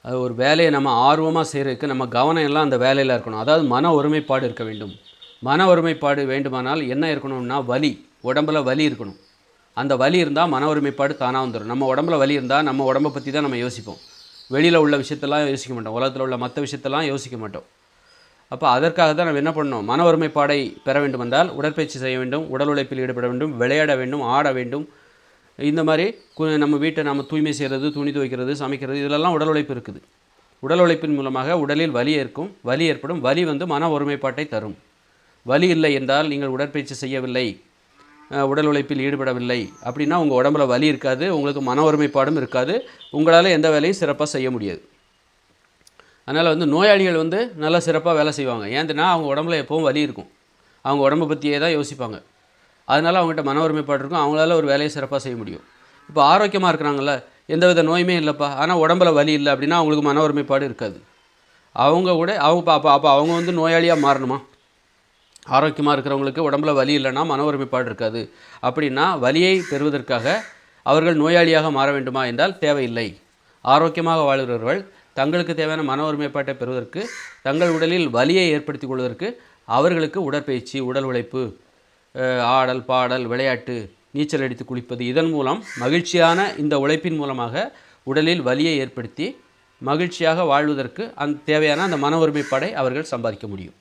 அது ஒரு வேலையை நம்ம ஆர்வமாக செய்கிறதுக்கு நம்ம கவனம் எல்லாம் அந்த வேலையில் இருக்கணும். அதாவது மன ஒருமைப்பாடு இருக்க வேண்டும். மன ஒருமைப்பாடு வேண்டுமானால் என்ன இருக்கணும்னா வலி, உடம்புல வலி இருக்கணும். அந்த வலி இருந்தால் மன ஒருமைப்பாடு தானாக வந்துடும். நம்ம உடம்புல வலி இருந்தால் நம்ம உடம்பை பற்றி தான் நம்ம யோசிப்போம். வெளியில் உள்ள விஷயத்தெல்லாம் யோசிக்க மாட்டோம். உலகத்தில் உள்ள மற்ற விஷயத்தெல்லாம் யோசிக்க மாட்டோம். அப்போ அதற்காக தான் நம்ம என்ன பண்ணணும், மன ஒருமைப்பாடை பெற வேண்டுமென்றால் உடற்பயிற்சி செய்ய வேண்டும், உடல் உழைப்பில் ஈடுபட வேண்டும், விளையாட வேண்டும், ஆட வேண்டும். இந்த மாதிரி நம்ம வீட்டை நம்ம தூய்மை செய்கிறது, துணி துவைக்கிறது, சமைக்கிறது, இதிலெல்லாம் உடல் உழைப்பு இருக்குது. உடல் உழைப்பின் மூலமாக உடலில் வலி ஏற்படும். வலி மன ஒருமைப்பாட்டை தரும். வலி இல்லை என்றால் நீங்கள் உடற்பயிற்சி செய்யவில்லை, உடல் உழைப்பில் ஈடுபடவில்லை அப்படின்னா உங்கள் உடம்புல வலி இருக்காது, உங்களுக்கு மன ஒருமைப்பாடும் இருக்காது, உங்களால் எந்த வேலையும் சிறப்பாக செய்ய முடியாது. அதனால் நோயாளிகள் நல்லா சிறப்பாக வேலை செய்வாங்க. ஏன்துன்னா அவங்க உடம்புல எப்போவும் வலி இருக்கும், அவங்க உடம்பை பற்றியே தான் யோசிப்பாங்க. அதனால் அவங்ககிட்ட மன ஒருமைப்பாடு இருக்கும், அவங்களால ஒரு வேலையை சிறப்பாக செய்ய முடியும். இப்போ ஆரோக்கியமாக இருக்கிறாங்கல்ல, எந்தவித நோயுமே இல்லைப்பா, ஆனால் உடம்புல வலி இல்லை அப்படின்னா அவங்களுக்கு மன ஒருமைப்பாடு இருக்காது. அவங்க கூட அப்போ அவங்க நோயாளியாக மாறணுமா? ஆரோக்கியமாக இருக்கிறவங்களுக்கு உடம்புல வலி இல்லைன்னா மன ஒருமைப்பாடு இருக்காது. அப்படின்னா வலியை பெறுவதற்காக அவர்கள் நோயாளியாக மாற வேண்டுமா என்றால் தேவையில்லை. ஆரோக்கியமாக வாழ்கிறவர்கள் தங்களுக்கு தேவையான மன ஒருமைப்பாட்டை பெறுவதற்கு, தங்கள் உடலில் வலியை ஏற்படுத்தி கொள்வதற்கு அவர்களுக்கு உடற்பயிற்சி, உடல் உழைப்பு, ஆடல், பாடல், விளையாட்டு, நீச்சல் அடித்து குளிப்பது, இதன் மூலம் மகிழ்ச்சியான இந்த உழைப்பின் மூலமாக உடலில் வலியை ஏற்படுத்தி மகிழ்ச்சியாக வாழ்வதற்கு தேவையான அந்த மன ஒருமைப்பாடை அவர்கள் சம்பாதிக்க முடியும்.